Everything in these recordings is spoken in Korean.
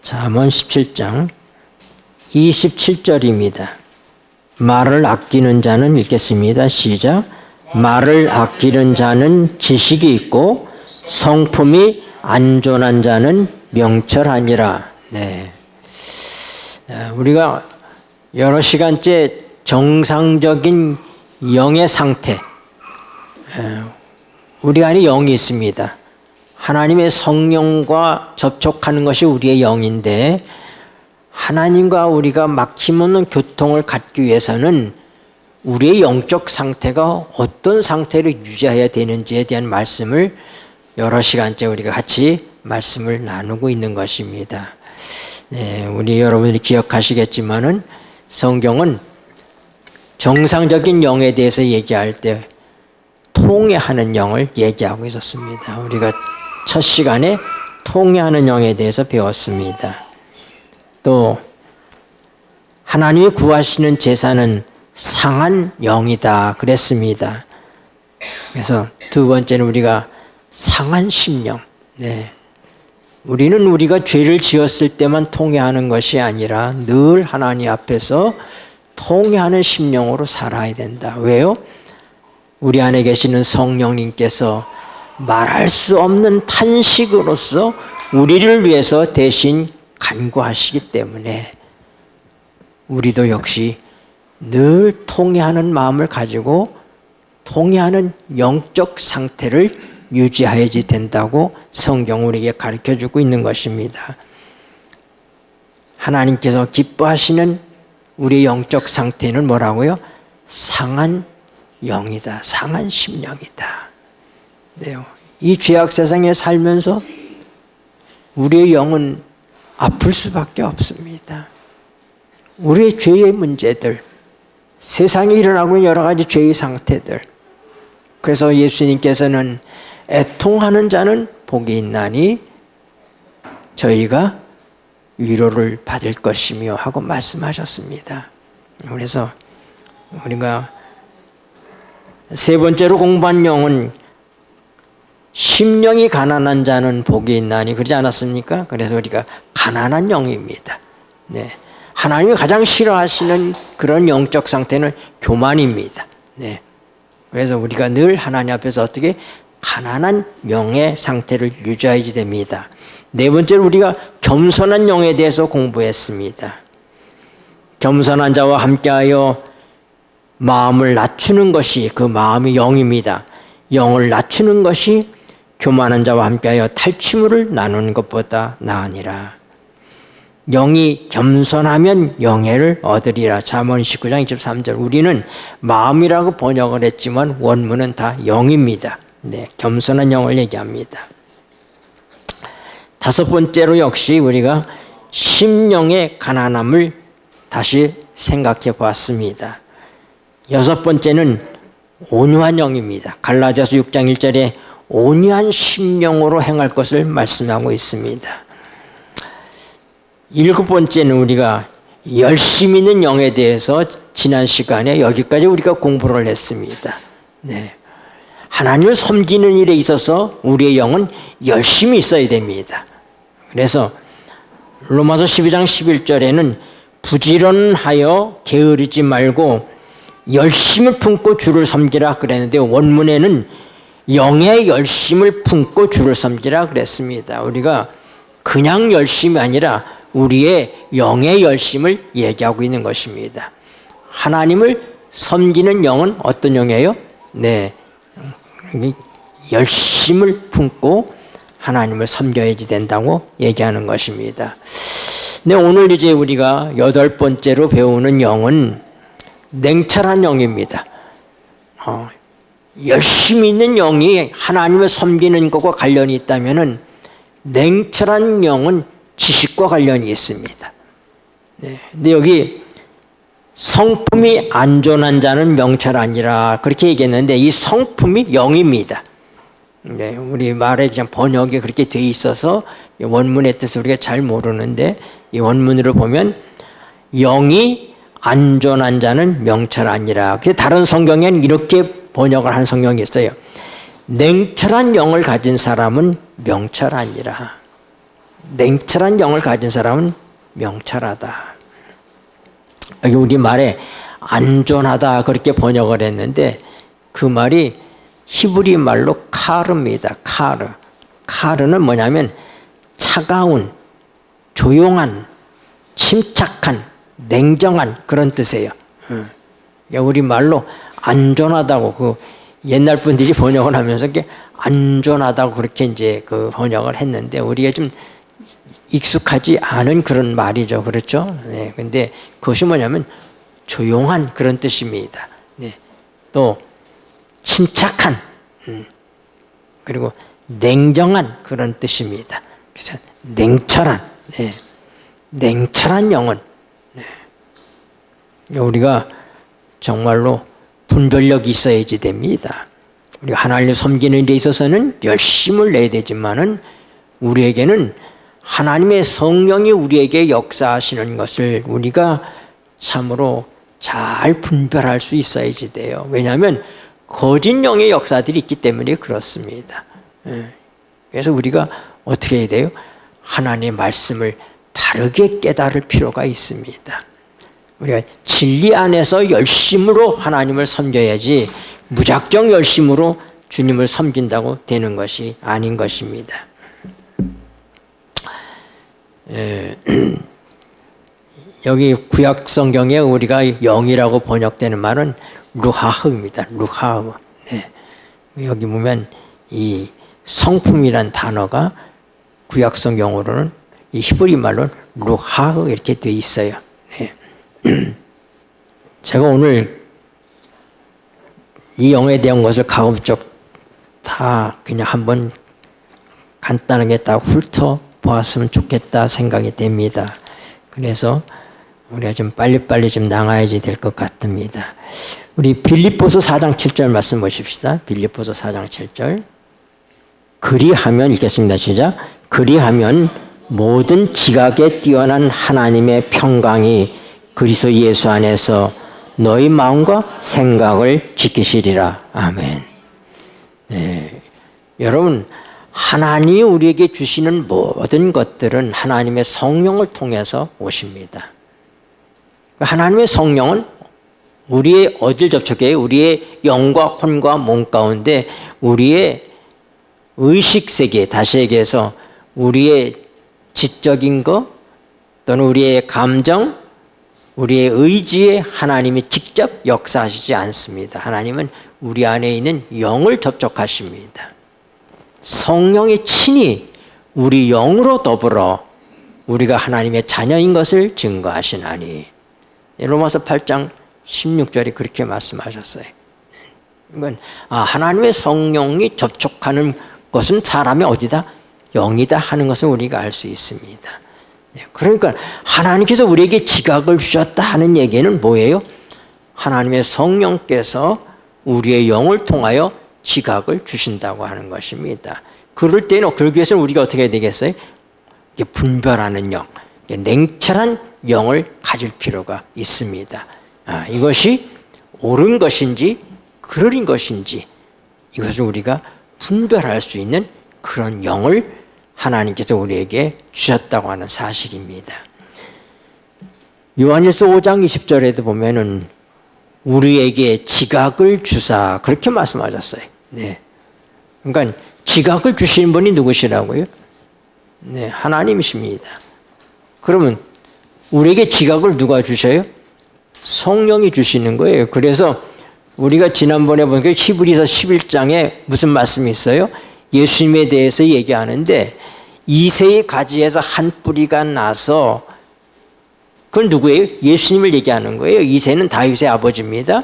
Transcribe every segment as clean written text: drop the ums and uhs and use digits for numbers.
잠언 17장 27절입니다. 말을 아끼는 자는 읽겠습니다. 시작. 말을 아끼는 자는 지식이 있고 성품이 안전한 자는 명철하니라. 네. 우리가 여러 시간째 정상적인 영의 상태, 우리 안에 영이 있습니다. 하나님의 성령과 접촉하는 것이 우리의 영인데, 하나님과 우리가 막힘없는 교통을 갖기 위해서는 우리의 영적 상태가 어떤 상태로 유지해야 되는지에 대한 말씀을 여러 시간째 우리가 같이 말씀을 나누고 있는 것입니다. 네, 우리 여러분들이 기억하시겠지만은 성경은 정상적인 영에 대해서 얘기할 때 통해하는 영을 얘기하고 있었습니다. 우리가 첫 시간에 통해하는 영에 대해서 배웠습니다. 또 하나님이 구하시는 제사는 상한 영이다 그랬습니다. 그래서 두 번째는 우리가 상한 심령. 네. 우리는 우리가 죄를 지었을 때만 통회하는 것이 아니라 늘 하나님 앞에서 통회하는 심령으로 살아야 된다. 왜요? 우리 안에 계시는 성령님께서 말할 수 없는 탄식으로서 우리를 위해서 대신 간구하시기 때문에 우리도 역시 늘 통회하는 마음을 가지고 통회하는 영적 상태를 유지해야지 된다고 성경 우리에게 가르쳐주고 있는 것입니다. 하나님께서 기뻐하시는 우리의 영적 상태는 뭐라고요? 상한 영이다. 상한 심령이다. 네. 이 죄악 세상에 살면서 우리의 영은 아플 수밖에 없습니다. 우리의 죄의 문제들, 세상에 일어나고 있는 여러 가지 죄의 상태들. 그래서 예수님께서는 애통하는 자는 복이 있나니 저희가 위로를 받을 것이며 하고 말씀하셨습니다. 그래서 우리가 세 번째로 공부한 영은 심령이 가난한 자는 복이 있나니 그러지 않았습니까? 그래서 우리가 가난한 영입니다. 네. 하나님이 가장 싫어하시는 그런 영적 상태는 교만입니다. 네. 그래서 우리가 늘 하나님 앞에서 어떻게 가난한 영의 상태를 유지해야지 됩니다. 네 번째로 우리가 겸손한 영에 대해서 공부했습니다. 겸손한 자와 함께하여 마음을 낮추는 것이 그 마음이 영입니다. 영을 낮추는 것이 교만한 자와 함께하여 탈취물을 나누는 것보다 나으니라. 영이 겸손하면 영예를 얻으리라. 잠언 19장 23절. 우리는 마음이라고 번역을 했지만 원문은 다 영입니다. 네, 겸손한 영을 얘기합니다. 다섯 번째로 역시 우리가 심령의 가난함을 다시 생각해 보았습니다. 여섯 번째는 온유한 영입니다. 갈라디아서 6장 1절에 온유한 심령으로 행할 것을 말씀하고 있습니다. 일곱 번째는 우리가 열심 있는 영에 대해서 지난 시간에 여기까지 우리가 공부를 했습니다. 네. 하나님을 섬기는 일에 있어서 우리의 영은 열심히 있어야 됩니다. 그래서 로마서 12장 11절에는 부지런하여 게으르지 말고 열심을 품고 주를 섬기라 그랬는데 원문에는 영의 열심을 품고 주를 섬기라 그랬습니다. 우리가 그냥 열심이 아니라 우리의 영의 열심을 얘기하고 있는 것입니다. 하나님을 섬기는 영은 어떤 영이에요? 네, 열심을 품고 하나님을 섬겨야지 된다고 얘기하는 것입니다. 네, 오늘 이제 우리가 여덟 번째로 배우는 영은 냉철한 영입니다. 열심히 있는 영이 하나님을 섬기는 것과 관련이 있다면은 냉철한 영은 지식과 관련이 있습니다. 네, 근데 여기 성품이 안전한 자는 명철하니라 그렇게 얘기했는데 이 성품이 영입니다. 네, 우리 말에 그냥 번역이 그렇게 돼 있어서 원문의 뜻을 우리가 잘 모르는데 이 원문으로 보면 영이 안전한 자는 명철하니라. 그래서 다른 성경에는 이렇게 번역을 한 성경이 있어요. 냉철한 영을 가진 사람은 명철하니라. 냉철한 영을 가진 사람은 명철하다. 여기 우리 말에 안전하다 그렇게 번역을 했는데 그 말이 히브리 말로 카르입니다. 카르는 뭐냐면 차가운, 조용한, 침착한, 냉정한 그런 뜻이에요. 우리 말로 안전하다고 그 옛날 분들이 번역을 하면서 안전하다고 그렇게 이제 그 번역을 했는데 우리가 좀 익숙하지 않은 그런 말이죠. 그렇죠? 네. 근데 그것이 뭐냐면 조용한 그런 뜻입니다. 네. 또 침착한, 그리고 냉정한 그런 뜻입니다. 그래서 냉철한, 네. 냉철한 영혼. 네. 우리가 정말로 분별력이 있어야지 됩니다. 우리가 하나님을 섬기는 데 있어서는 열심을 내야 되지만은 우리에게는 하나님의 성령이 우리에게 역사하시는 것을 우리가 참으로 잘 분별할 수 있어야지 돼요. 왜냐하면 거짓 영의 역사들이 있기 때문에 그렇습니다. 그래서 우리가 어떻게 해야 돼요? 하나님의 말씀을 바르게 깨달을 필요가 있습니다. 우리가 진리 안에서 열심으로 하나님을 섬겨야지 무작정 열심으로 주님을 섬긴다고 되는 것이 아닌 것입니다. 여기 구약 성경에 우리가 영이라고 번역되는 말은 루하흐입니다. 루하흐. 네. 여기 보면 이 성품이란 단어가 구약 성경으로는 이 히브리 말로 루하흐 이렇게 되어 있어요. 네. 제가 오늘 이 영에 대한 것을 가급적 다 그냥 한번 간단하게 딱 훑어보았으면 좋겠다 생각이 됩니다. 그래서 우리가 좀 빨리빨리 좀 나가야지 될 것 같습니다. 우리 빌립보서 4장 7절 말씀 보십시다. 빌립보서 4장 7절. 그리하면 읽겠습니다. 시작. 그리하면 모든 지각에 뛰어난 하나님의 평강이 그리스도 예수 안에서 너희 마음과 생각을 지키시리라. 아멘. 네. 여러분, 하나님이 우리에게 주시는 모든 것들은 하나님의 성령을 통해서 오십니다. 하나님의 성령은 우리의 어딜 접촉해요? 우리의 영과 혼과 몸 가운데 우리의 의식세계, 다시 얘기해서 우리의 지적인 것 또는 우리의 감정, 우리의 의지에 하나님이 직접 역사하시지 않습니다. 하나님은 우리 안에 있는 영을 접촉하십니다. 성령이 친히 우리 영으로 더불어 우리가 하나님의 자녀인 것을 증거하시나니. 로마서 8장 16절에 그렇게 말씀하셨어요. 이건 하나님의 성령이 접촉하는 것은 사람의 어디다? 영이다 하는 것을 우리가 알 수 있습니다. 그러니까 하나님께서 우리에게 지각을 주셨다 하는 얘기는 뭐예요? 하나님의 성령께서 우리의 영을 통하여 지각을 주신다고 하는 것입니다. 그럴 때는 그러기 위해서는 우리가 어떻게 해야 되겠어요? 분별하는 영, 냉철한 영을 가질 필요가 있습니다. 이것이 옳은 것인지 그르린 것인지 이것을 우리가 분별할 수 있는 그런 영을 하나님께서 우리에게 주셨다고 하는 사실입니다. 요한일서 5장 20절에도 보면은 우리에게 지각을 주사 그렇게 말씀하셨어요. 네. 그러니까 지각을 주신 분이 누구시라고요? 네, 하나님이십니다. 그러면 우리에게 지각을 누가 주셔요? 성령이 주시는 거예요. 그래서 우리가 지난번에 보니까 히브리서 11장에 무슨 말씀이 있어요? 예수님에 대해서 얘기하는데 이새의 가지에서 한 뿌리가 나서 그건 누구예요? 예수님을 얘기하는 거예요. 이새는 다윗의 아버지입니다.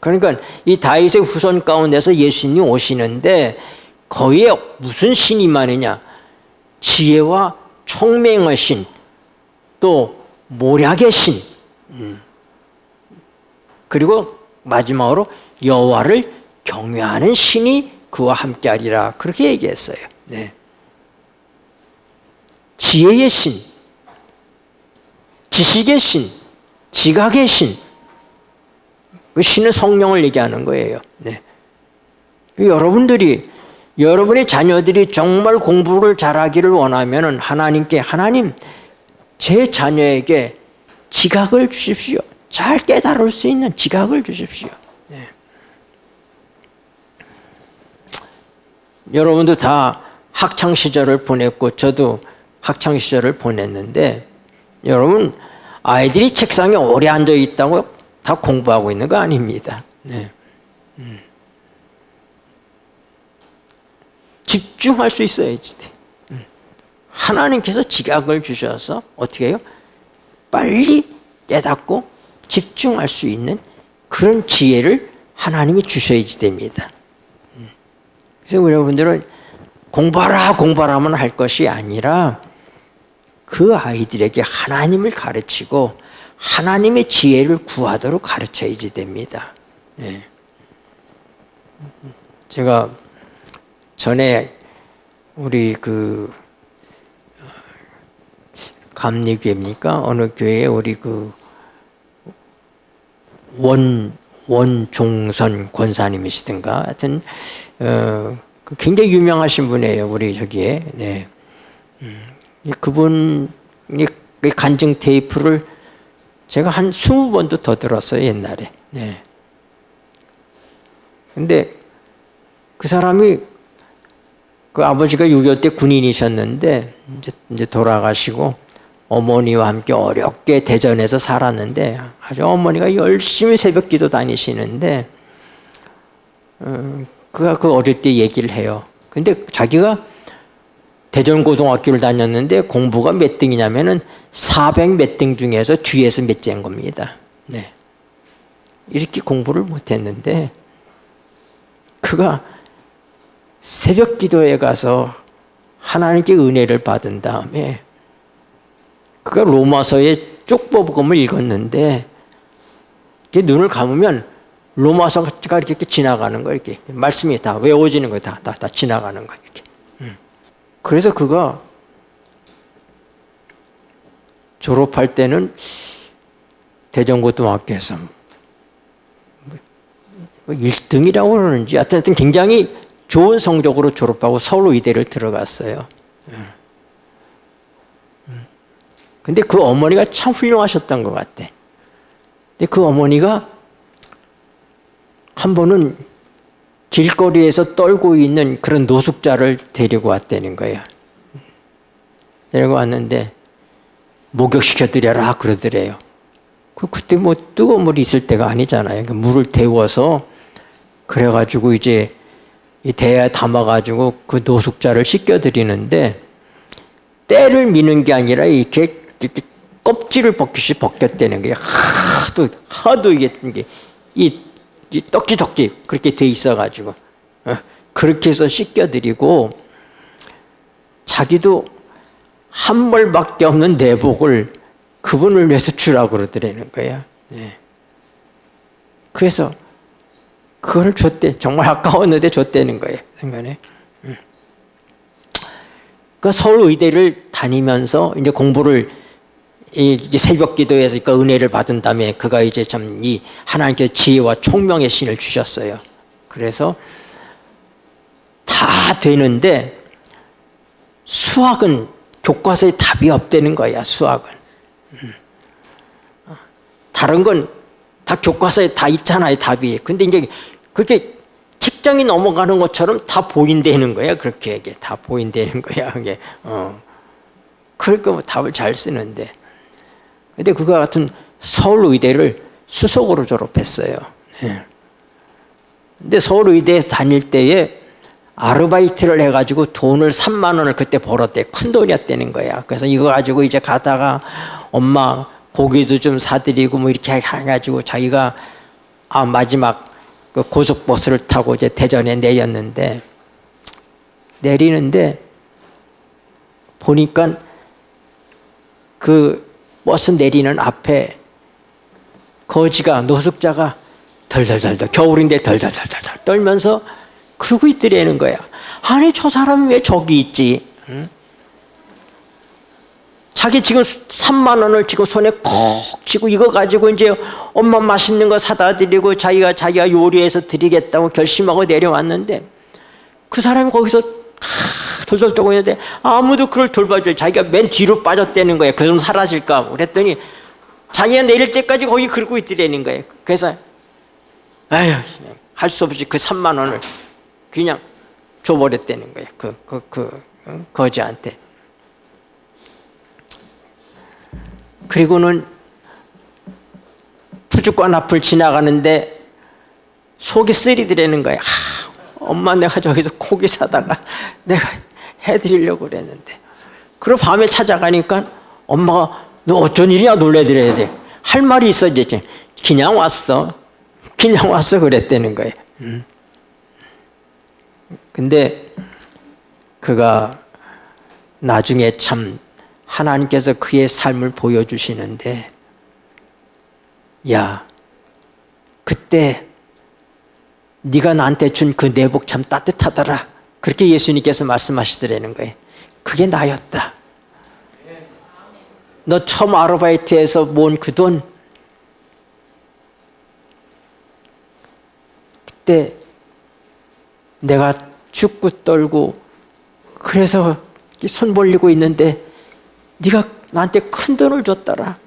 그러니까 이 다윗의 후손 가운데서 예수님이 오시는데 거기에 무슨 신이 많으냐? 지혜와 총명의 신, 또 모략의 신, 그리고 마지막으로 여호와를 경외하는 신이 그와 함께하리라 그렇게 얘기했어요. 네. 지혜의 신, 지식의 신, 지각의 신, 그 신은 성령을 얘기하는 거예요. 네. 여러분들이 여러분의 자녀들이 정말 공부를 잘하기를 원하면 하나님께 하나님 제 자녀에게 지각을 주십시오. 잘 깨달을 수 있는 지각을 주십시오. 네. 여러분도 다 학창 시절을 보냈고 저도 학창 시절을 보냈는데 여러분 아이들이 책상에 오래 앉아 있다고 다 공부하고 있는 거 아닙니다. 네. 집중할 수 있어야지. 하나님께서 지각을 주셔서 어떻게 해요? 빨리 깨닫고 집중할 수 있는 그런 지혜를 하나님이 주셔야지 됩니다. 그래서 여러분들은 공부하라면 할 것이 아니라 그 아이들에게 하나님을 가르치고 하나님의 지혜를 구하도록 가르쳐야지 됩니다. 네. 제가 전에 우리 그 감리교회입니까? 어느 교회에 우리 그 원종선 권사님이시든가 하여튼 굉장히 유명하신 분이에요. 우리 저기에. 네. 그분이 간증 테이프를 제가 한 20번도 더 들었어요. 옛날에. 네. 근데 그 사람이 그 아버지가 6.25 때 군인이셨는데 이제 돌아가시고 어머니와 함께 어렵게 대전에서 살았는데 아주 어머니가 열심히 새벽기도 다니시는데 그가 그 어릴 때 얘기를 해요. 근데 자기가 대전고등학교를 다녔는데 공부가 몇 등이냐면은 400 몇 등 중에서 뒤에서 몇 째인 겁니다. 네. 이렇게 공부를 못했는데 그가 새벽 기도에 가서 하나님께 은혜를 받은 다음에 그가 로마서의 쪽법음을 읽었는데 눈을 감으면 로마서가 이렇게 지나가는 거예요. 이렇게 말씀이 다 외워지는 거예요. 다 지나가는 거예요. 이렇게. 그래서 그가 졸업할 때는 대전고등학교에서 1등이라고 그러는지 하여튼 굉장히 좋은 성적으로 졸업하고 서울의대를 들어갔어요. 근데 그 어머니가 참 훌륭하셨던 것 같아. 근데 그 어머니가 한 번은 길거리에서 떨고 있는 그런 노숙자를 데리고 왔다는 거야. 데리고 왔는데 목욕시켜드려라 그러더래요. 그때 뭐 뜨거운 물이 있을 때가 아니잖아요. 물을 데워서 그래가지고 이제 이 대야에 담아가지고 그 노숙자를 씻겨드리는데 때를 미는 게 아니라 이렇게 껍질을 벗기시 벗겼다는 거예요. 하도 이게 이 떡지덕지 그렇게 돼 있어가지고 그렇게 해서 씻겨드리고 자기도 한 벌밖에 없는 내복을 그분을 위해서 주라고 그러더라는 거야. 네. 그래서 그걸 줬대. 정말 아까웠는데 줬다는 거예요. 생각에. 그 서울의대를 다니면서 이제 공부를 이 새벽 기도에서 그 은혜를 받은 다음에 그가 이제 참 이 하나님께서 지혜와 총명의 신을 주셨어요. 그래서 다 되는데 수학은 교과서에 답이 없다는 거야. 수학은. 다른 건 다 교과서에 다 있잖아요. 답이. 근데 이제 그렇게 책장이 넘어가는 것처럼 다 보인다는 거야. 그렇게 이게 다 보인다는 거야. 그게 그러니까 뭐 답을 잘 쓰는데. 근데 그거 같은 서울의대를 수석으로 졸업했어요. 네. 근데 서울의대에서 다닐 때에 아르바이트를 해가지고 돈을 3만 원을 그때 벌었대. 큰 돈이었다는 거야. 그래서 이거 가지고 이제 가다가 엄마 고기도 좀 사드리고 뭐 이렇게 해가지고 자기가 마지막 그 고속버스를 타고 이제 대전에 내렸는데 보니까 그 버스 내리는 앞에 거지가 노숙자가 덜덜덜덜 겨울인데 덜덜덜덜 떨면서 그러고 있더라는 거야. 아니 저 사람이 왜 저기 있지? 응? 자기 지금 3만 원을 지금 손에 콕 쥐고 이거 가지고 이제 엄마 맛있는 거 사다 드리고 자기가 요리해서 드리겠다고 결심하고 내려왔는데 그 사람이 거기서 돌돌 떠고 있는데 아무도 그걸 돌봐줘요. 자기가 맨 뒤로 빠졌다는 거예요. 그 좀 사라질까. 그랬더니 자기가 내릴 때까지 거기 그러고 있더라는 거예요. 그래서 아휴, 할 수 없이 그 3만 원을 그냥 줘버렸다는 거예요. 거지한테. 그리고는 푸주권 앞을 지나가는데 속이 쓰리더라는 거예요. 엄마, 내가 저기서 고기 사다가 내가 해드리려고 그랬는데. 그리고 밤에 찾아가니까 엄마가 너 어쩐 일이야 놀래드려야 돼. 할 말이 있어. 이제 그냥 왔어. 그냥 왔어 그랬다는 거예요. 근데 그가 나중에 참 하나님께서 그의 삶을 보여주시는데, 야, 그때 네가 나한테 준 그 내복 참 따뜻하더라. 그렇게 예수님께서 말씀하시더라는 거예요. 그게 나였다. 너 처음 아르바이트에서 모은 그 돈, 그때 내가 죽고 떨고 그래서 손 벌리고 있는데 네가 나한테 큰 돈을 줬더라.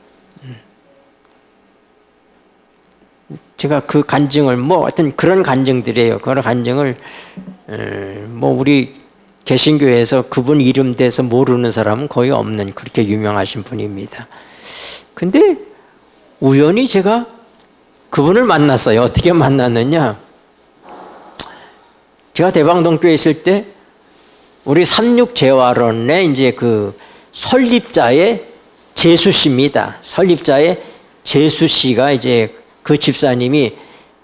제가 그 간증을 하여튼 그런 간증들이에요. 그런 간증을 우리 개신교에서 그분 이름 대서 모르는 사람은 거의 없는 그렇게 유명하신 분입니다. 근데 우연히 제가 그분을 만났어요. 어떻게 만났느냐? 제가 대방동교에 있을 때 우리 삼육재활원의 이제 그 설립자의 재수 씨입니다. 설립자의 재수 씨가 이제 그 집사님이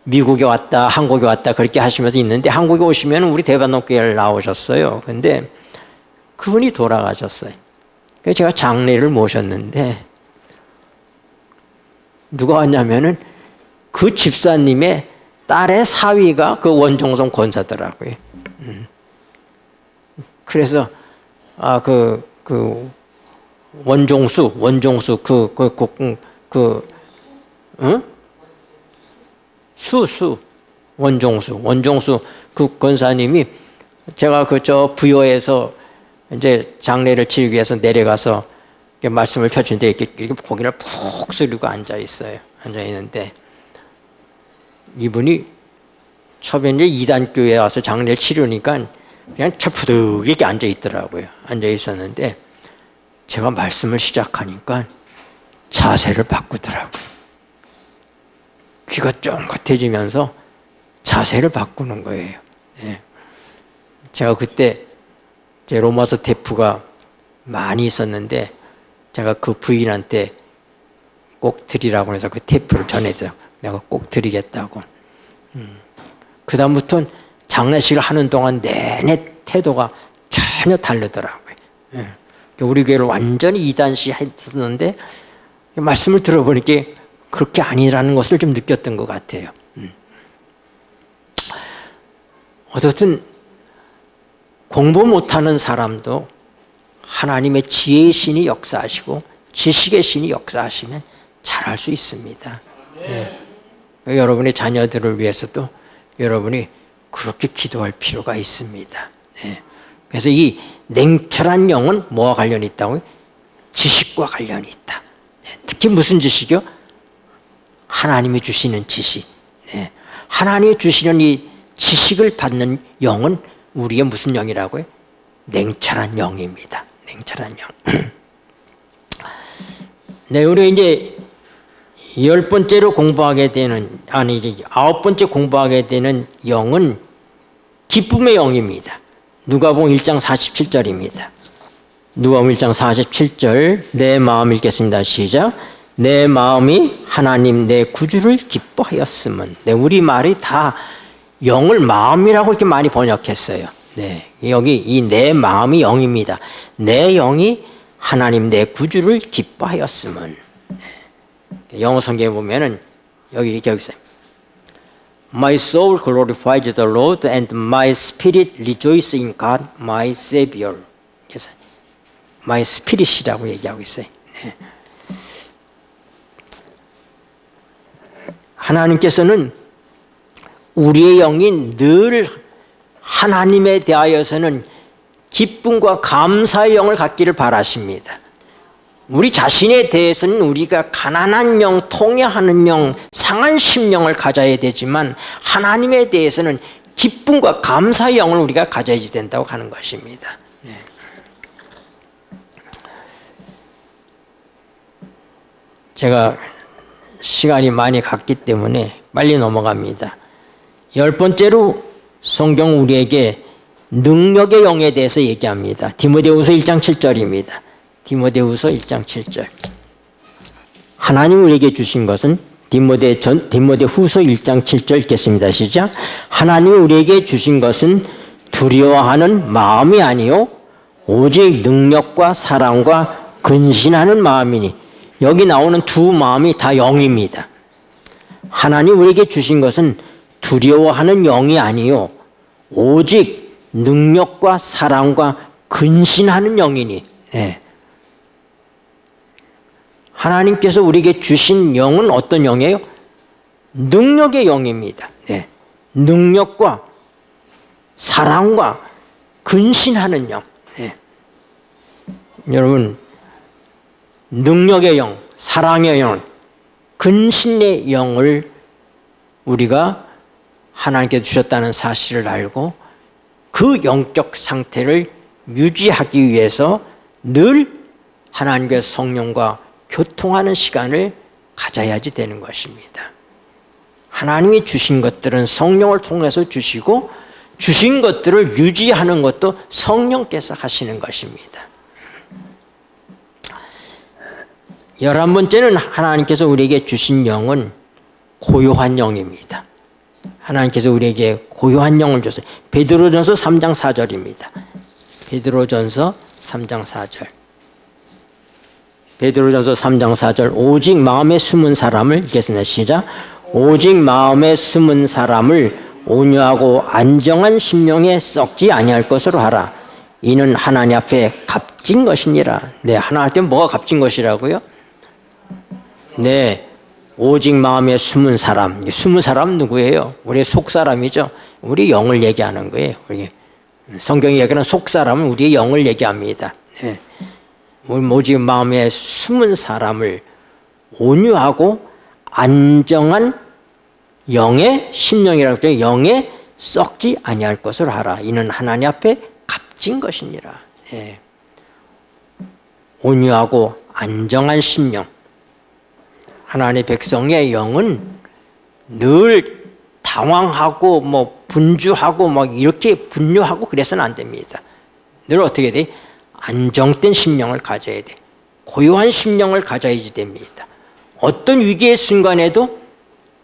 미국에 왔다, 한국에 왔다 그렇게 하시면서 있는데 한국에 오시면 우리 대방동교회를 나오셨어요. 근데 그분이 돌아가셨어요. 그래서 제가 장례를 모셨는데 누가 왔냐면은 그 집사님의 딸의 사위가 그 원종성 권사더라고요. 그래서 원종수 원종수 그 권사님이 제가 저 부여에서 이제 장례를 치르기 위해서 내려가서 말씀을 펼치는데 이렇게 고개를 푹 숙이고 앉아 있어요. 앉아 있는데 이분이 처음에 이제 이단교회에 와서 장례를 치르니까 그냥 철푸득 이렇게 앉아 있더라고요. 앉아 있었는데 제가 말씀을 시작하니까 자세를 바꾸더라고요. 귀가 쫑긋해지면서 자세를 바꾸는 거예요. 네. 제가 그때 제 로마서 테프가 많이 있었는데 제가 그 부인한테 꼭 드리라고 해서 그 테프를 전해서 내가 꼭 드리겠다고. 그 다음부터는 장례식을 하는 동안 내내 태도가 전혀 다르더라고요. 예. 우리 교회를 완전히 이단시 했었는데 말씀을 들어보니까 그렇게 아니라는 것을 좀 느꼈던 것 같아요. 어쨌든 공부 못하는 사람도 하나님의 지혜의 신이 역사하시고 지식의 신이 역사하시면 잘할 수 있습니다. 네. 여러분의 자녀들을 위해서도 여러분이 그렇게 기도할 필요가 있습니다. 네. 그래서 이 냉철한 영은 뭐와 관련이 있다고요? 지식과 관련이 있다. 네. 특히 무슨 지식이요? 하나님이 주시는 지식. 네. 하나님이 주시는 이 지식을 받는 영은 우리의 무슨 영이라고요? 냉철한 영입니다. 냉철한 영. 네, 우리 이제 10번째로 공부하게 되는, 이제 9번째 공부하게 되는 영은 기쁨의 영입니다. 누가복음 1장 47절입니다. 누가복음 1장 47절 내 마음 읽겠습니다. 시작. 내 마음이 하나님 내 구주를 기뻐하였음은. 네, 우리 말이 다 영을 마음이라고 이렇게 많이 번역했어요. 네, 여기 이 내 마음이 영입니다. 내 영이 하나님 내 구주를 기뻐하였음은. 네. 영어 성경에 보면은 여기 있어요. My soul glorifies the Lord and my spirit rejoices in God my Savior. 그래서 my spirit이라고 얘기하고 있어요. 네. 하나님께서는 우리의 영이 늘 하나님에 대하여서는 기쁨과 감사의 영을 갖기를 바라십니다. 우리 자신에 대해서는 우리가 가난한 영, 통회하는 영, 상한 심령을 가져야 되지만 하나님에 대해서는 기쁨과 감사의 영을 우리가 가져야지 된다고 하는 것입니다. 네. 제가 시간이 많이 갔기 때문에 빨리 넘어갑니다. 10번째로 성경 우리에게 능력의 영에 대해서 얘기합니다. 디모데후서 1장 7절입니다. 디모데후서 1장 7절. 하나님 우리에게 주신 것은 디모데후서 1장 7절 읽겠습니다. 시작. 하나님이 우리에게 주신 것은 두려워하는 마음이 아니요 오직 능력과 사랑과 근신하는 마음이니. 여기 나오는 두 마음이 다 영입니다. 하나님 우리에게 주신 것은 두려워하는 영이 아니요 오직 능력과 사랑과 근신하는 영이니. 네. 하나님께서 우리에게 주신 영은 어떤 영이에요? 능력의 영입니다. 네. 능력과 사랑과 근신하는 영. 네. 여러분, 능력의 영, 사랑의 영, 근신의 영을 우리가 하나님께 주셨다는 사실을 알고 그 영적 상태를 유지하기 위해서 늘 하나님의 성령과 교통하는 시간을 가져야지 되는 것입니다. 하나님이 주신 것들은 성령을 통해서 주시고 주신 것들을 유지하는 것도 성령께서 하시는 것입니다. 11번째는 하나님께서 우리에게 주신 영은 고요한 영입니다. 하나님께서 우리에게 고요한 영을 주셨어요. 베드로전서 3장 4절입니다. 베드로전서 3장 4절. 베드로전서 3장 4절. 오직 마음에 숨은 사람을 읽겠습니다. 시작. 오직 마음에 숨은 사람을 온유하고 안정한 심령에 썩지 아니할 것으로 하라. 이는 하나님 앞에 값진 것이니라. 네, 하나님 앞에 뭐가 값진 것이라고요? 네, 오직 마음에 숨은 사람. 숨은 사람 누구예요? 우리의 속사람이죠. 우리 영을 얘기하는 거예요. 우리 성경이 얘기하는 속사람은 우리의 영을 얘기합니다. 네. 오직 마음에 숨은 사람을 온유하고 안정한 영의 심령이라고 하죠. 영에 썩지 아니할 것을 하라. 이는 하나님 앞에 값진 것이니라. 네. 온유하고 안정한 심령. 하나님의 백성의 영은 늘 당황하고 분주하고 이렇게 분뇨하고 그래서는 안 됩니다. 늘 어떻게 돼? 안정된 심령을 가져야 돼. 고요한 심령을 가져야지 됩니다. 어떤 위기의 순간에도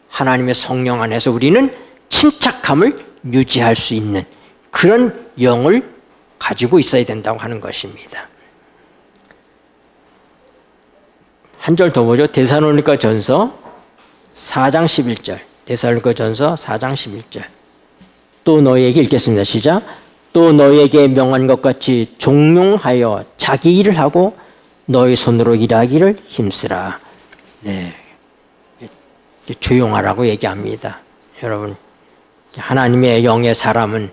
하나님의 성령 안에서 우리는 침착함을 유지할 수 있는 그런 영을 가지고 있어야 된다고 하는 것입니다. 한 절 더 보죠. 데살로니가 전서 4장 11절. 데살로니가 전서 4장 11절. 또 너희에게 읽겠습니다. 시작. 또 너희에게 명한 것 같이 종용하여 자기 일을 하고 너희 손으로 일하기를 힘쓰라. 네, 조용하라고 얘기합니다. 여러분, 하나님의 영의 사람은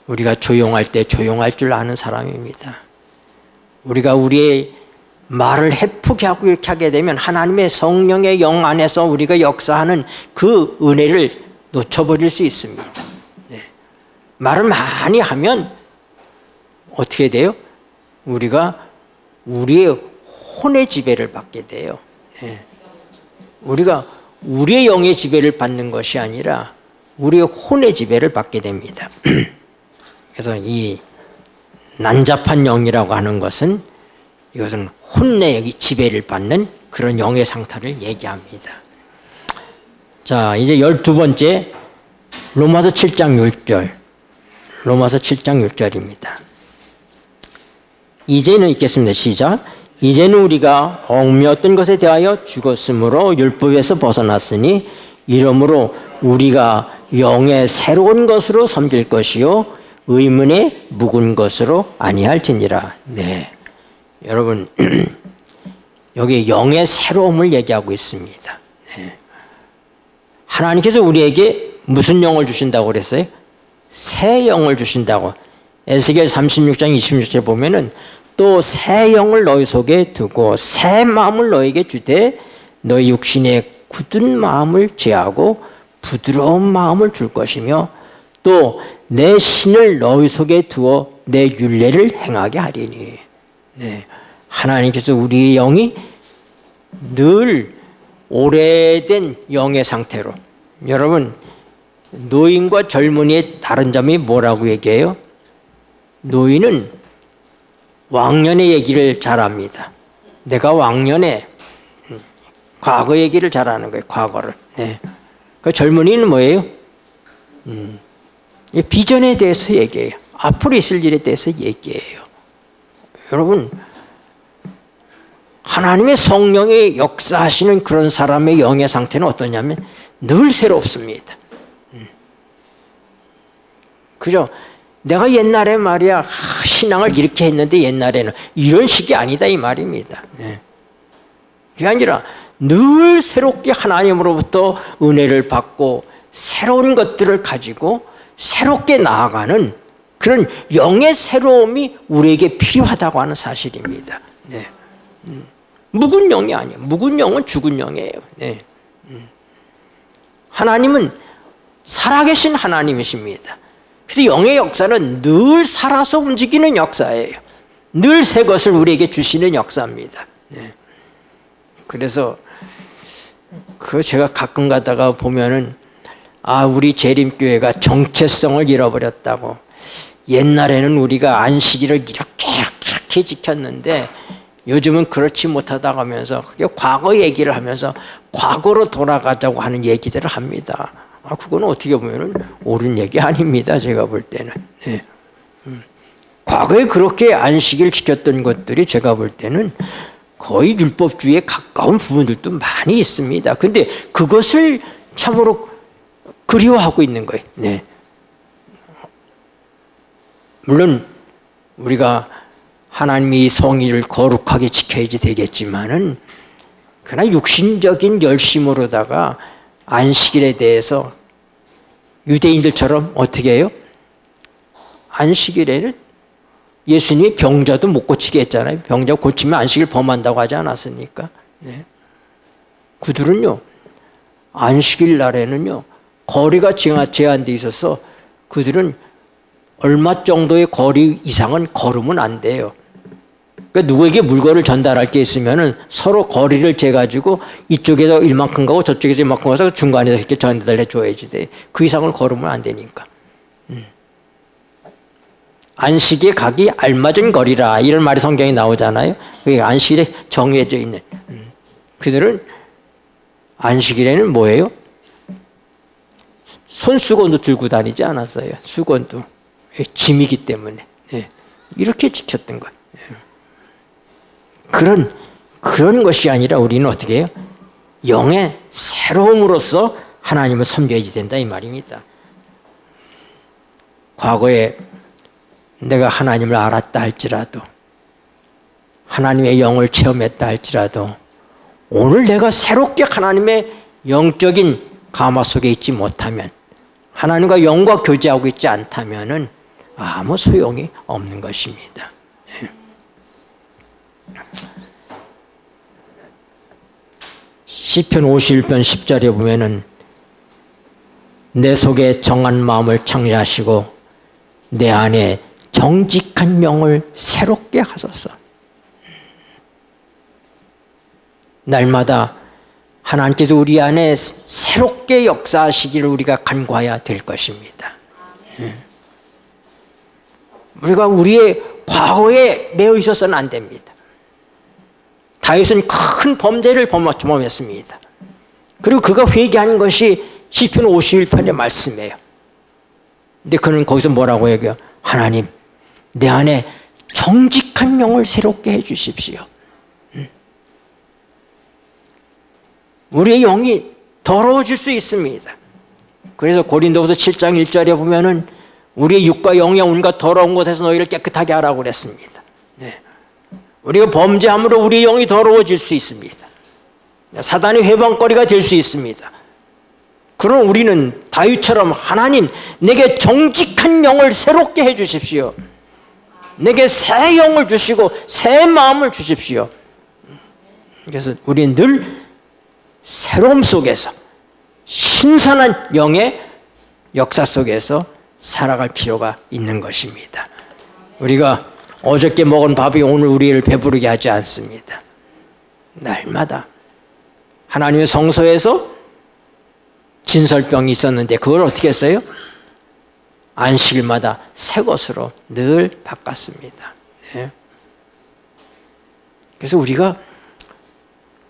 우리가 조용할 때 조용할 줄 아는 사람입니다. 우리가 우리의 말을 해프게 하고 이렇게 하게 되면 하나님의 성령의 영 안에서 우리가 역사하는 그 은혜를 놓쳐버릴 수 있습니다. 네. 말을 많이 하면 어떻게 돼요? 우리가 우리의 혼의 지배를 받게 돼요. 네. 우리가 우리의 영의 지배를 받는 것이 아니라 우리의 혼의 지배를 받게 됩니다. 그래서 이 난잡한 영이라고 하는 것은 이것은 혼내의 지배를 받는 그런 영의 상태를 얘기합니다. 자, 이제 12번째 로마서 7장 6절. 로마서 7장 6절입니다. 이제는 읽겠습니다. 시작. 이제는 우리가 얽매였던 것에 대하여 죽었으므로 율법에서 벗어났으니 이러므로 우리가 영의 새로운 것으로 섬길 것이요 의문의 묵은 것으로 아니할지니라. 네. 여러분, 여기 영의 새로움을 얘기하고 있습니다. 네. 하나님께서 우리에게 무슨 영을 주신다고 그랬어요? 새 영을 주신다고. 에스겔 36장 26절에 보면은 또 새 영을 너희 속에 두고 새 마음을 너에게 주되 너희 육신의 굳은 마음을 제하고 부드러운 마음을 줄 것이며 또 내 신을 너희 속에 두어 내 율례를 행하게 하리니. 네. 하나님께서 우리의 영이 늘 오래된 영의 상태로. 여러분, 노인과 젊은이의 다른 점이 뭐라고 얘기해요? 노인은 왕년의 얘기를 잘합니다. 내가 왕년에 과거 얘기를 잘하는 거예요. 과거를. 네. 그 젊은이는 뭐예요? 비전에 대해서 얘기해요. 앞으로 있을 일에 대해서 얘기해요. 여러분, 하나님의 성령이 역사하시는 그런 사람의 영의 상태는 어떠냐면 늘 새롭습니다. 그죠? 내가 옛날에 말이야 신앙을 이렇게 했는데 옛날에는 이런 식이 아니다 이 말입니다. 네. 그게 아니라 늘 새롭게 하나님으로부터 은혜를 받고 새로운 것들을 가지고 새롭게 나아가는 그런 영의 새로움이 우리에게 필요하다고 하는 사실입니다. 네. 묵은 영이 아니에요. 묵은 영은 죽은 영이에요. 네. 하나님은 살아계신 하나님이십니다. 그래서 영의 역사는 늘 살아서 움직이는 역사예요. 늘 새 것을 우리에게 주시는 역사입니다. 네. 그래서 제가 가끔 가다가 보면은 우리 재림교회가 정체성을 잃어버렸다고. 옛날에는 우리가 안식일을 이렇게 지켰는데 요즘은 그렇지 못하다고 하면서 그게 과거 얘기를 하면서 과거로 돌아가자고 하는 얘기들을 합니다. 그건 어떻게 보면은 옳은 얘기 아닙니다. 제가 볼 때는. 네. 과거에 그렇게 안식일 지켰던 것들이 제가 볼 때는 거의 율법주의에 가까운 부분들도 많이 있습니다. 근데 그것을 참으로 그리워하고 있는 거예요. 네. 물론 우리가 하나님이 성의를 거룩하게 지켜야지 되겠지만은 그러나 육신적인 열심으로다가 안식일에 대해서 유대인들처럼 어떻게 해요? 안식일에는 예수님이 병자도 못 고치게 했잖아요. 병자 고치면 안식일 범한다고 하지 않았습니까? 네. 그들은요 안식일 날에는요 거리가 제한되어 있어서 그들은 얼마 정도의 거리 이상은 걸으면 안 돼요. 그러니까 누구에게 물건을 전달할 게 있으면은 서로 거리를 재가지고 이쪽에서 이만큼 가고 저쪽에서 이만큼 가서 중간에서 이렇게 전달해 줘야지 돼. 그 이상을 걸으면 안 되니까. 안식에 가기 알맞은 거리라 이런 말이 성경에 나오잖아요. 그게 안식일에 정해져 있는. 그들은 안식일에는 뭐예요? 손수건도 들고 다니지 않았어요. 수건도 짐이기 때문에. 네. 이렇게 지켰던 거예요. 그런 것이 아니라 우리는 어떻게 해요? 영의 새로움으로써 하나님을 섬겨야지 된다 이 말입니다. 과거에 내가 하나님을 알았다 할지라도 하나님의 영을 체험했다 할지라도 오늘 내가 새롭게 하나님의 영적인 감화 속에 있지 못하면 하나님과 영과 교제하고 있지 않다면은 아무 소용이 없는 것입니다. 시편 51편 10절에 보면은 내 속에 정한 마음을 창조하시고 내 안에 정직한 명을 새롭게 하소서. 날마다 하나님께서 우리 안에 새롭게 역사하시기를 우리가 간구해야 될 것입니다. 우리가 우리의 과거에 매여 있어서는 안 됩니다. 다윗은 큰 범죄를 범했습니다. 그리고 그가 회개한 것이 시편 51편의 말씀이에요. 근데 그는 거기서 뭐라고 얘기해요? 하나님, 내 안에 정직한 영을 새롭게 해 주십시오. 우리의 영이 더러워질 수 있습니다. 그래서 고린도후서 7장 1절에 보면은 우리의 육과 영의 온갖 더러운 곳에서 너희를 깨끗하게 하라고 그랬습니다. 네. 우리가 범죄함으로 우리의 영이 더러워질 수 있습니다. 사단의 회방거리가 될 수 있습니다. 그럼 우리는 다윗처럼 하나님 내게 정직한 영을 새롭게 해 주십시오. 내게 새 영을 주시고 새 마음을 주십시오. 그래서 우리는 늘 새로움 속에서 신선한 영의 역사 속에서 살아갈 필요가 있는 것입니다. 우리가 어저께 먹은 밥이 오늘 우리를 배부르게 하지 않습니다. 날마다 하나님의 성소에서 진설병이 있었는데 그걸 어떻게 했어요? 안식일마다 새 것으로 늘 바꿨습니다. 네. 그래서 우리가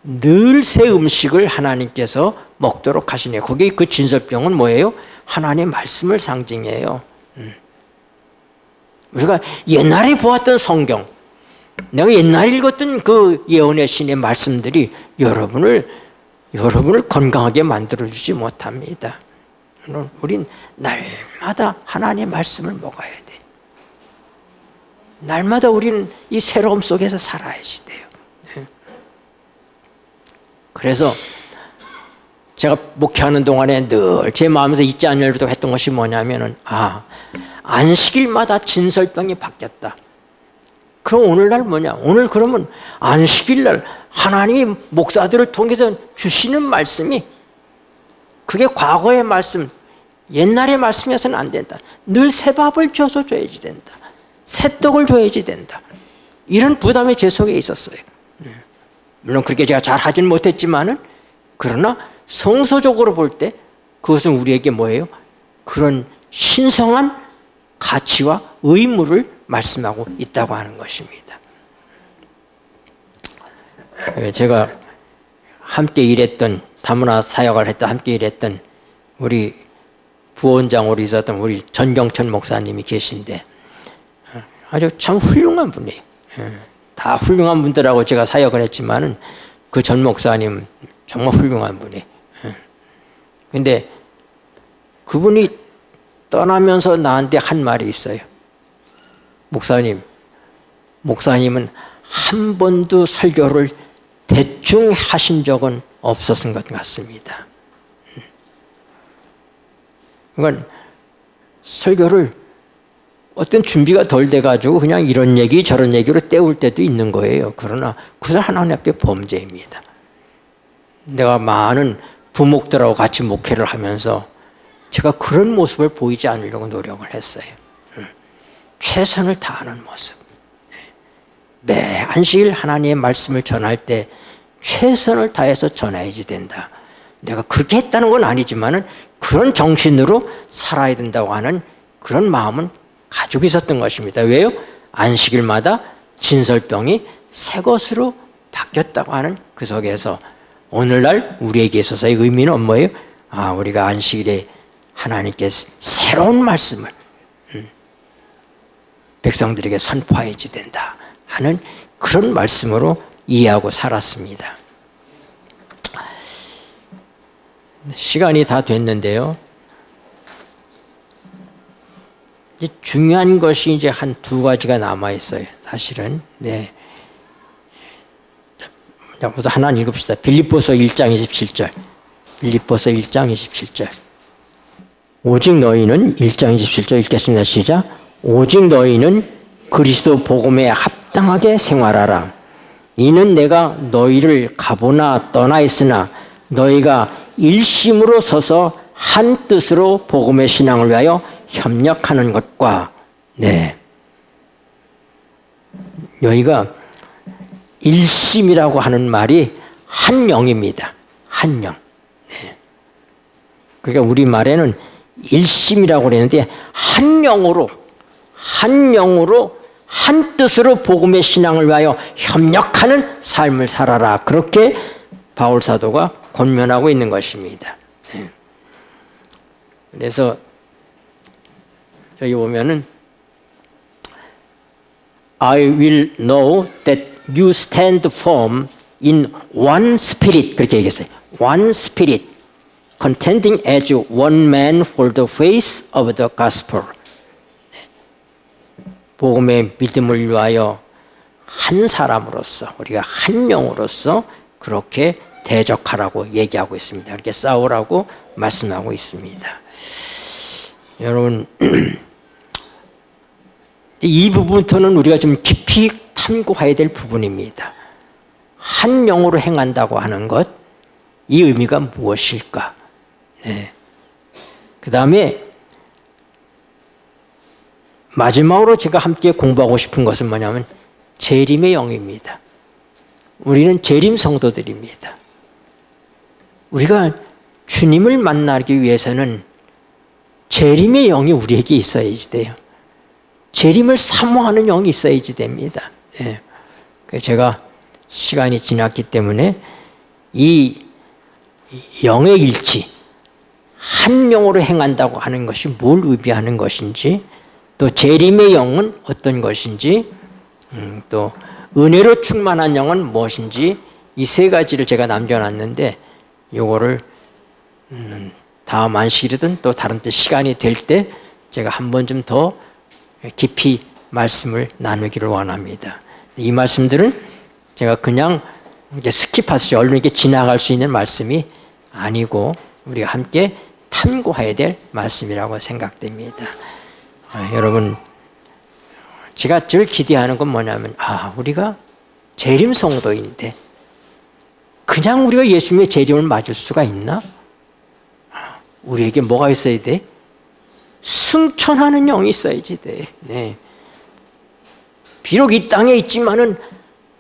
늘 새 음식을 하나님께서 먹도록 하시네요. 거기 그 진설병은 뭐예요? 하나님의 말씀을 상징해요. 우리가 옛날에 보았던 성경, 내가 옛날에 읽었던 그 예언의 신의 말씀들이 여러분을 건강하게 만들어주지 못합니다. 우린 날마다 하나님의 말씀을 먹어야 돼. 날마다 우리는 이 새로움 속에서 살아야지 돼요. 그래서 제가 목회하는 동안에 늘 제 마음에서 잊지 않으려고 했던 것이 뭐냐면은 안식일마다 진설병이 바뀌었다. 그럼 오늘날 뭐냐? 오늘 그러면 안식일날 하나님이 목사들을 통해서 주시는 말씀이 그게 과거의 말씀, 옛날의 말씀이어서는 안 된다. 늘 새 밥을 줘서 줘야지 된다. 새 떡을 줘야지 된다. 이런 부담이 제 속에 있었어요. 물론 그렇게 제가 잘 하진 못했지만은 그러나 성서적으로 볼 때 그것은 우리에게 뭐예요? 그런 신성한 가치와 의무를 말씀하고 있다고 하는 것입니다. 제가 함께 일했던 다문화 사역을 했다 함께 일했던 우리 부원장으로 있었던 우리 전경천 목사님이 계신데 아주 참 훌륭한 분이에요. 다 훌륭한 분들하고 제가 사역을 했지만은 그 전 목사님 정말 훌륭한 분이에요. 근데 그분이 떠나면서 나한테 한 말이 있어요. 목사님은 한 번도 설교를 대충 하신 적은 없었던 것 같습니다. 그러니까 설교를 어떤 준비가 덜 돼가지고 그냥 이런 얘기 저런 얘기로 때울 때도 있는 거예요. 그러나 그것은 하나님 앞에 범죄입니다. 내가 많은 부목들하고 같이 목회를 하면서 제가 그런 모습을 보이지 않으려고 노력을 했어요. 최선을 다하는 모습. 매 안식일 하나님의 말씀을 전할 때 최선을 다해서 전해야지 된다. 내가 그렇게 했다는 건 아니지만은 그런 정신으로 살아야 된다고 하는 그런 마음은 가지고 있었던 것입니다. 왜요? 안식일마다 진설병이 새 것으로 바뀌었다고 하는 그 속에서 오늘날 우리에게 있어서의 의미는 뭐예요? 우리가 안식일에 하나님께 새로운 말씀을 백성들에게 선포해야지 된다 하는 그런 말씀으로 이해하고 살았습니다. 시간이 다 됐는데요. 이제 중요한 것이 이제 한 두 가지가 남아 있어요. 사실은. 네. 우선 하나 읽읍시다. 빌립보서 1장 27절. 빌립보서 1장 27절. 오직 너희는 1장 27절 읽겠습니다. 시작. 오직 너희는 그리스도 복음에 합당하게 생활하라. 이는 내가 너희를 가보나 떠나 있으나 너희가 일심으로 서서 한 뜻으로 복음의 신앙을 위하여 협력하는 것과 너희가 일심이라고 하는 말이 한 영입니다. 한 영. 그러니까 우리말에는 일심이라고 그랬는데 한 영으로 한 뜻으로 복음의 신앙을 위하여 협력하는 삶을 살아라. 그렇게 바울 사도가 권면하고 있는 것입니다. 그래서 여기 보면은 I will know that you stand firm in one spirit 그렇게 얘기했어요. One spirit contending as one man for the faith of the gospel. 복음의 믿음을 위하여 한 사람으로서 우리가 한 영으로서 그렇게 대적하라고 얘기하고 있습니다. 이렇게 싸우라고 말씀하고 있습니다. 여러분, 이 부분부터는 우리가 좀 깊이 탐구해야 될 부분입니다. 한 영으로 행한다고 하는 것, 이 의미가 무엇일까? 네. 그 다음에 마지막으로 제가 함께 공부하고 싶은 것은 뭐냐면 재림의 영입니다. 우리는 재림 성도들입니다. 우리가 주님을 만나기 위해서는 재림의 영이 우리에게 있어야지 돼요. 재림을 사모하는 영이 있어야지 됩니다. 네. 제가 시간이 지났기 때문에 이 영의 일치, 한 영으로 행한다고 하는 것이 뭘 의미하는 것인지, 또 재림의 영은 어떤 것인지, 또 은혜로 충만한 영은 무엇인지, 이 세 가지를 제가 남겨놨는데 요거를 다음 안식일이든 또 다른 때 시간이 될 때 제가 한 번 좀 더 깊이 말씀을 나누기를 원합니다. 이 말씀들은 제가 그냥 이제 스킵하듯이 얼른 이렇게 지나갈 수 있는 말씀이 아니고 우리가 함께 탐구해야 될 말씀이라고 생각됩니다. 여러분, 제가 늘 기대하는 건 뭐냐면, 우리가 재림 성도인데 그냥 우리가 예수님의 재림을 맞을 수가 있나? 우리에게 뭐가 있어야 돼? 승천하는 영이 있어야지 돼. 네. 비록 이 땅에 있지만은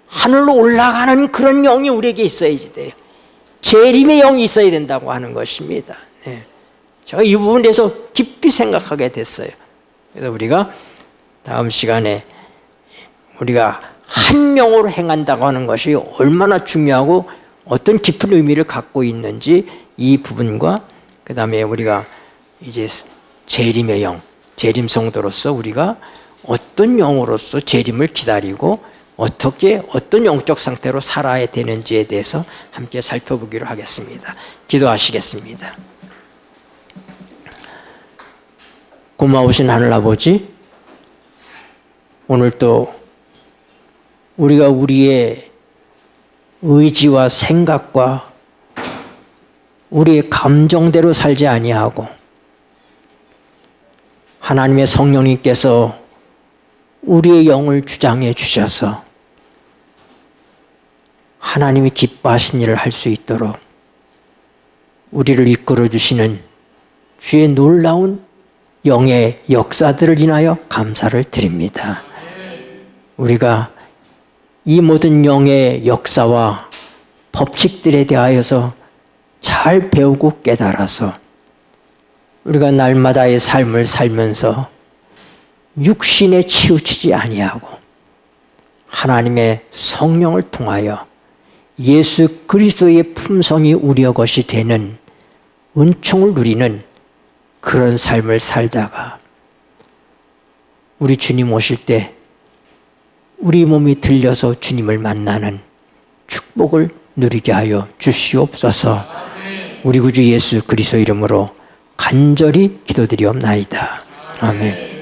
하늘로 올라가는 그런 영이 우리에게 있어야지 돼요. 재림의 영이 있어야 된다고 하는 것입니다. 네. 제가 이 부분에 대해서 깊이 생각하게 됐어요. 그래서 우리가 다음 시간에 우리가 한 영으로 행한다고 하는 것이 얼마나 중요하고 어떤 깊은 의미를 갖고 있는지 이 부분과 그 다음에 우리가 이제 재림의 영, 재림 성도로서 우리가 어떤 영으로서 재림을 기다리고 어떻게 어떤 영적 상태로 살아야 되는지에 대해서 함께 살펴보기로 하겠습니다. 기도하시겠습니다. 고마우신 하늘아버지, 오늘 또 우리가 우리의 의지와 생각과 우리의 감정대로 살지 아니하고 하나님의 성령님께서 우리의 영을 주장해 주셔서 하나님이 기뻐하신 일을 할 수 있도록 우리를 이끌어 주시는 주의 놀라운 영의 역사들을 인하여 감사를 드립니다. 우리가 이 모든 영의 역사와 법칙들에 대하여서 잘 배우고 깨달아서 우리가 날마다의 삶을 살면서 육신에 치우치지 아니하고 하나님의 성령을 통하여 예수 그리스도의 품성이 우리의 것이 되는 은총을 누리는 그런 삶을 살다가 우리 주님 오실 때 우리 몸이 들려서 주님을 만나는 축복을 누리게 하여 주시옵소서. 우리 구주 예수 그리스도 이름으로 간절히 기도드리옵나이다. 아멘.